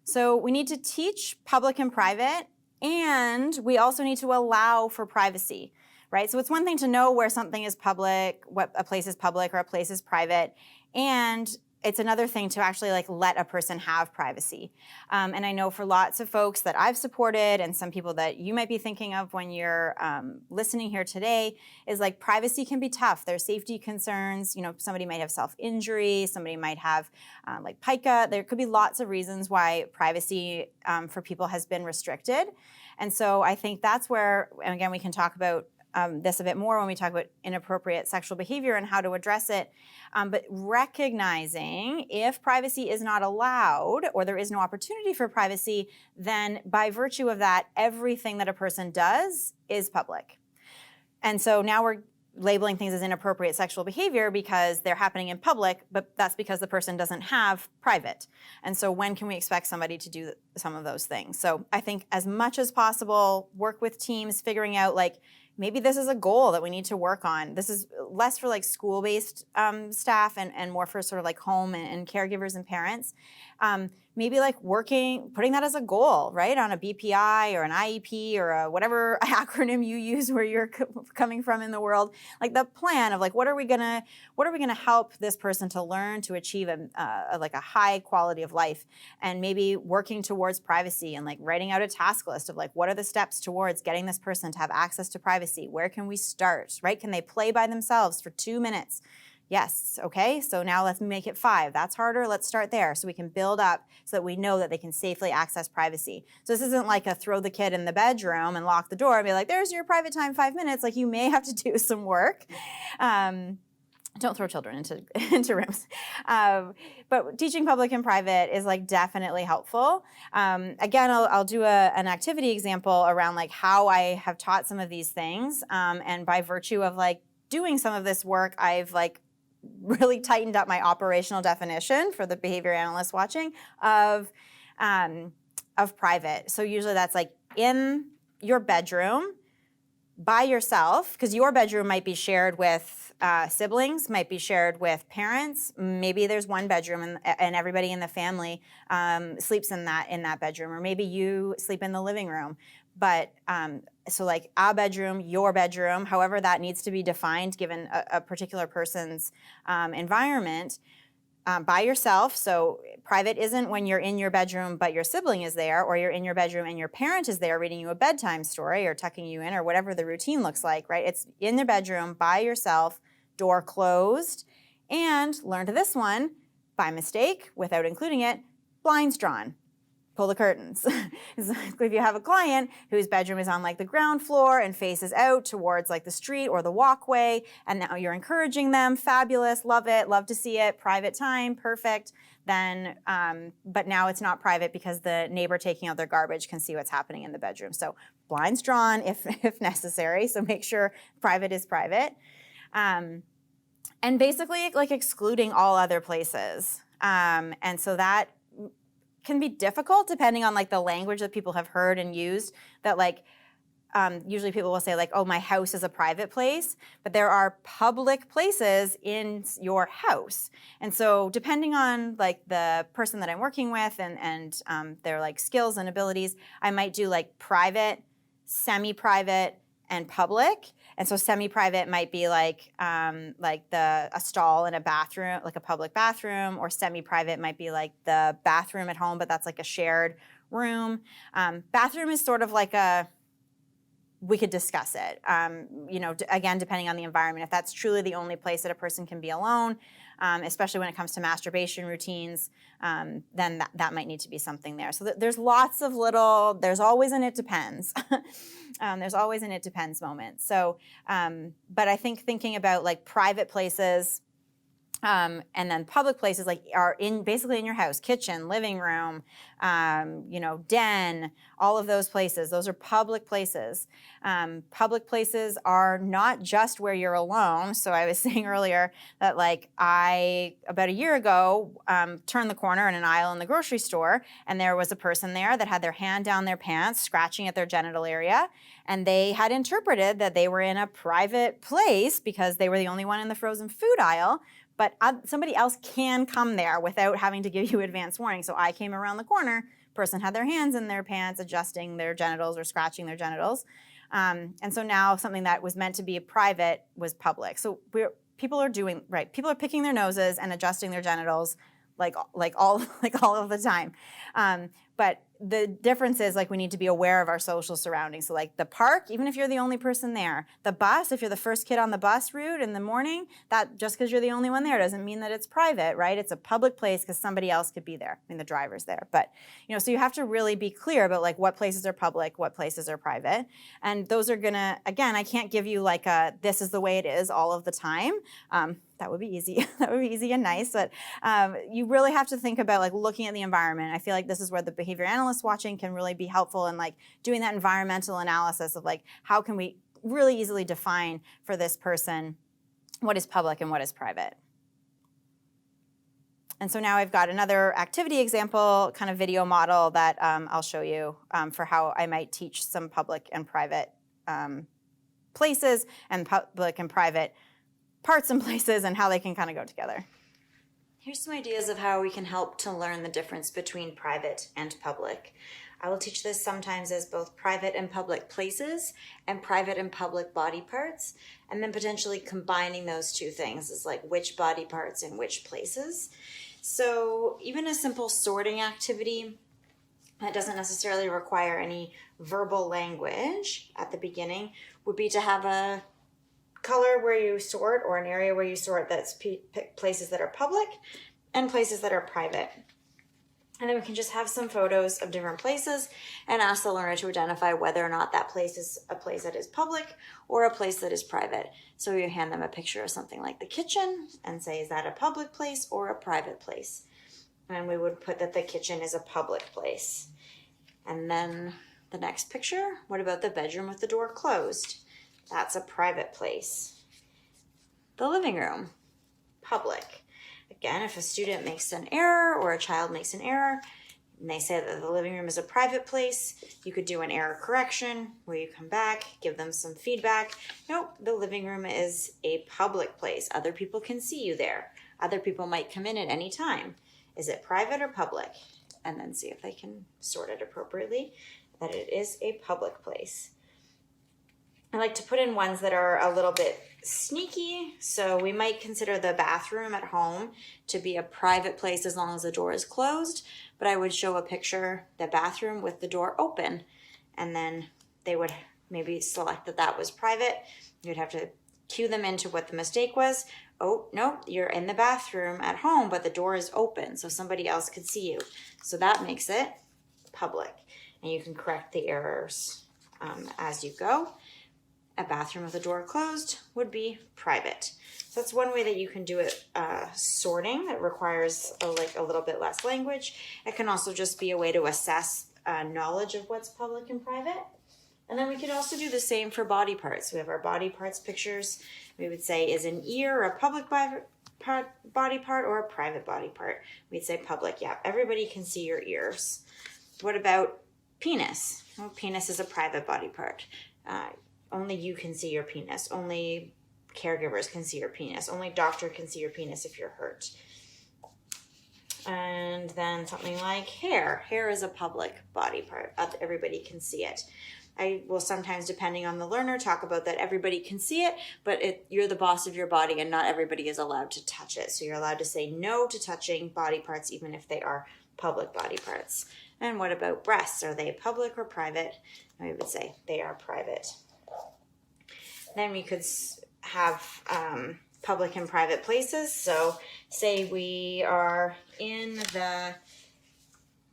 So we need to teach public and private, and we also need to allow for privacy, right? So it's one thing to know where something is public, what a place is public or a place is private, and it's another thing to actually like let a person have privacy. And I know for lots of folks that I've supported and some people that you might be thinking of when you're listening here today is like privacy can be tough. There's safety concerns. You know, somebody might have self-injury, somebody might have like pica. There could be lots of reasons why privacy for people has been restricted. And so I think that's where, and again, we can talk about this a bit more when we talk about inappropriate sexual behavior and how to address it. But recognizing if privacy is not allowed or there is no opportunity for privacy, then by virtue of that, everything that a person does is public. And so now we're labeling things as inappropriate sexual behavior because they're happening in public, but that's because the person doesn't have private. And so when can we expect somebody to do some of those things? So I think as much as possible, work with teams, figuring out like, maybe this is a goal that we need to work on. This is less for like school-based staff and more for sort of like home and caregivers and parents. Maybe like putting that as a goal, right? On a BPI or an IEP or a whatever acronym you use where you're coming from in the world. Like the plan of like, what are we gonna help this person to learn to achieve like a high quality of life, and maybe working towards privacy and like writing out a task list of like, what are the steps towards getting this person to have access to privacy? Where can we start, right? Can they play by themselves for 2 minutes? Yes, okay, so now let's make it 5. That's harder, let's start there so we can build up so that we know that they can safely access privacy. So this isn't like a throw the kid in the bedroom and lock the door and be like, there's your private time, 5 minutes. Like you may have to do some work. Don't throw children into rooms. But teaching public and private is like definitely helpful. Again, I'll do an activity example around like how I have taught some of these things. And by virtue of like doing some of this work, I've like really tightened up my operational definition for the behavior analysts watching of private. So usually that's like in your bedroom by yourself, because your bedroom might be shared with siblings, might be shared with parents. Maybe there's one bedroom and everybody in the family sleeps in that bedroom, or maybe you sleep in the living room. But so like a bedroom, your bedroom, however that needs to be defined given a particular person's environment, by yourself. So private isn't when you're in your bedroom but your sibling is there, or you're in your bedroom and your parent is there reading you a bedtime story or tucking you in or whatever the routine looks like, right? It's in the bedroom by yourself, door closed, and learn to this one, by mistake, without including it, blinds drawn. Pull the curtains. If you have a client whose bedroom is on like the ground floor and faces out towards like the street or the walkway, and now you're encouraging them, fabulous, love it, love to see it, private time, perfect. Then, but now it's not private because the neighbor taking out their garbage can see what's happening in the bedroom. So blinds drawn if necessary. So make sure private is private. And basically like excluding all other places. And so that can be difficult depending on like the language that people have heard and used, that like usually people will say like, oh, my house is a private place, but there are public places in your house. And so depending on like the person that I'm working with and their like skills and abilities, I might do like private, semi-private, and public. And so semi-private might be like a stall in a bathroom, like a public bathroom, or semi-private might be like the bathroom at home, but that's like a shared room. Bathroom is sort of like we could discuss it, again, depending on the environment. If that's truly the only place that a person can be alone, especially when it comes to masturbation routines, then that might need to be something there. So there's lots of there's always an it depends. There's always an it depends moment. So, but I think thinking about like private places, and then public places like are basically in your house, kitchen, living room, den, all of those places. Those are public places. Public places are not just where you're alone. So I was saying earlier that like about a year ago, turned the corner in an aisle in the grocery store, and there was a person there that had their hand down their pants, scratching at their genital area. And they had interpreted that they were in a private place because they were the only one in the frozen food aisle. but somebody else can come there without having to give you advance warning. So I came around the corner, person had their hands in their pants, adjusting their genitals or scratching their genitals. And so now something that was meant to be private was public. So people are doing, right, people are picking their noses and adjusting their genitals like all of the time. But the difference is, like, we need to be aware of our social surroundings. So like the park, even if you're the only person there, the bus, if you're the first kid on the bus route in the morning, that just because you're the only one there doesn't mean that it's private, right? It's a public place because somebody else could be there. I mean, the driver's there. But, so you have to really be clear about like what places are public, what places are private. And those are gonna, again, I can't give you like this is the way it is all of the time. That would be easy. That would be easy and nice. But you really have to think about like looking at the environment. I feel like this is where the behavior analyst watching can really be helpful in like doing that environmental analysis of like how can we really easily define for this person what is public and what is private. And so now I've got another activity example kind of video model that I'll show you for how I might teach some public and private places and public and private parts and places and how they can kind of go together. Here's some ideas of how we can help to learn the difference between private and public. I will teach this sometimes as both private and public places and private and public body parts, and then potentially combining those two things is like which body parts in which places. So even a simple sorting activity that doesn't necessarily require any verbal language at the beginning would be to have a color where you sort, or an area where you sort, that's places that are public and places that are private. And then we can just have some photos of different places and ask the learner to identify whether or not that place is a place that is public or a place that is private. So you hand them a picture of something like the kitchen and say, is that a public place or a private place? And we would put that the kitchen is a public place. And then the next picture, what about the bedroom with the door closed? That's a private place. The living room, public. Again, if a student makes an error or a child makes an error and they say that the living room is a private place, you could do an error correction where you come back, give them some feedback. Nope, the living room is a public place. Other people can see you there. Other people might come in at any time. Is it private or public? And then see if they can sort it appropriately, that it is a public place. I like to put in ones that are a little bit sneaky. So we might consider the bathroom at home to be a private place as long as the door is closed. But I would show a picture, the bathroom with the door open. And then they would maybe select that that was private. You'd have to cue them into what the mistake was. Oh, no, you're in the bathroom at home, but the door is open, so somebody else could see you. So that makes it public. And you can correct the errors as you go. A bathroom with a door closed would be private. So that's one way that you can do it, sorting. That requires a little bit less language. It can also just be a way to assess knowledge of what's public and private. And then we could also do the same for body parts. We have our body parts pictures. We would say, is an ear a public body part or a private body part? We'd say public. Yeah, everybody can see your ears. What about penis? Well, penis is a private body part. Only you can see your penis. Only caregivers can see your penis. Only doctor can see your penis if you're hurt. And then something like hair. Hair is a public body part. Everybody can see it. I will sometimes, depending on the learner, talk about that everybody can see it, but you're the boss of your body and not everybody is allowed to touch it. So you're allowed to say no to touching body parts even if they are public body parts. And what about breasts? Are they public or private? I would say they are private. Then we could have public and private places. So say we are in the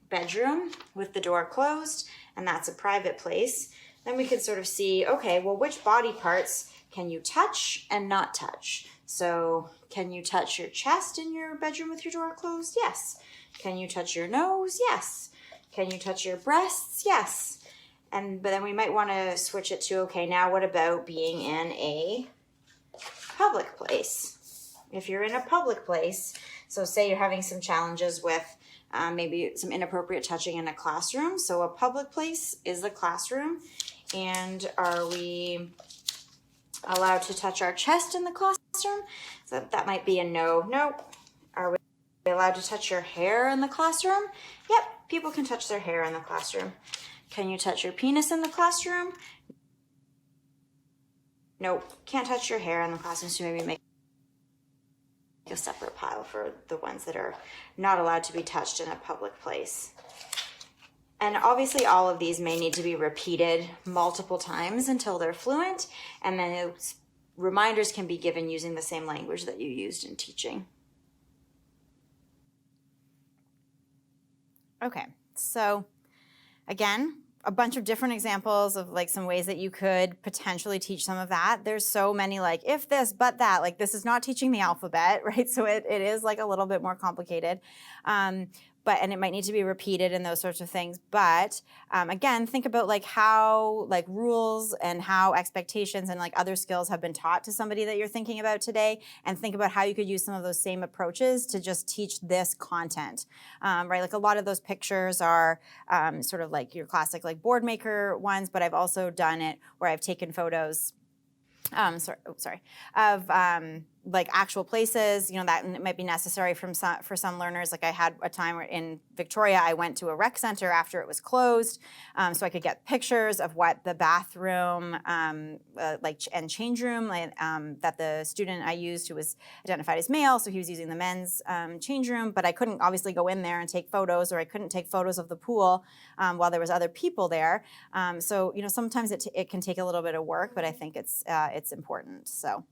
bedroom with the door closed, and that's a private place. Then we could sort of see, okay, well, which body parts can you touch and not touch? So can you touch your chest in your bedroom with your door closed? Yes. Can you touch your nose? Yes. Can you touch your breasts? Yes. But then we might want to switch it to, okay, now what about being in a public place? If you're in a public place, so say you're having some challenges with maybe some inappropriate touching in a classroom. So a public place is the classroom. And are we allowed to touch our chest in the classroom? So that might be a no. No. Are we allowed to touch your hair in the classroom? Yep, people can touch their hair in the classroom. Can you touch your penis in the classroom? Nope, can't touch your hair in the classroom, so maybe make a separate pile for the ones that are not allowed to be touched in a public place. And obviously all of these may need to be repeated multiple times until they're fluent, and then reminders can be given using the same language that you used in teaching. Okay, so again, a bunch of different examples of like some ways that you could potentially teach some of that. There's so many like if this, but that, like this is not teaching the alphabet, right? So it is like a little bit more complicated. And it might need to be repeated and those sorts of things. But again, think about like how like rules and how expectations and like other skills have been taught to somebody that you're thinking about today, and think about how you could use some of those same approaches to just teach this content, right? Like a lot of those pictures are sort of like your classic like board maker ones, but I've also done it where I've taken photos of like actual places, you know, that might be necessary for some learners. Like I had a time in Victoria, I went to a rec center after it was closed, so I could get pictures of what the bathroom and change room that the student I used, who was identified as male, so he was using the men's change room, but I couldn't obviously go in there and take photos, or I couldn't take photos of the pool while there was other people there. So you know, sometimes it can take a little bit of work, but I think it's important. So.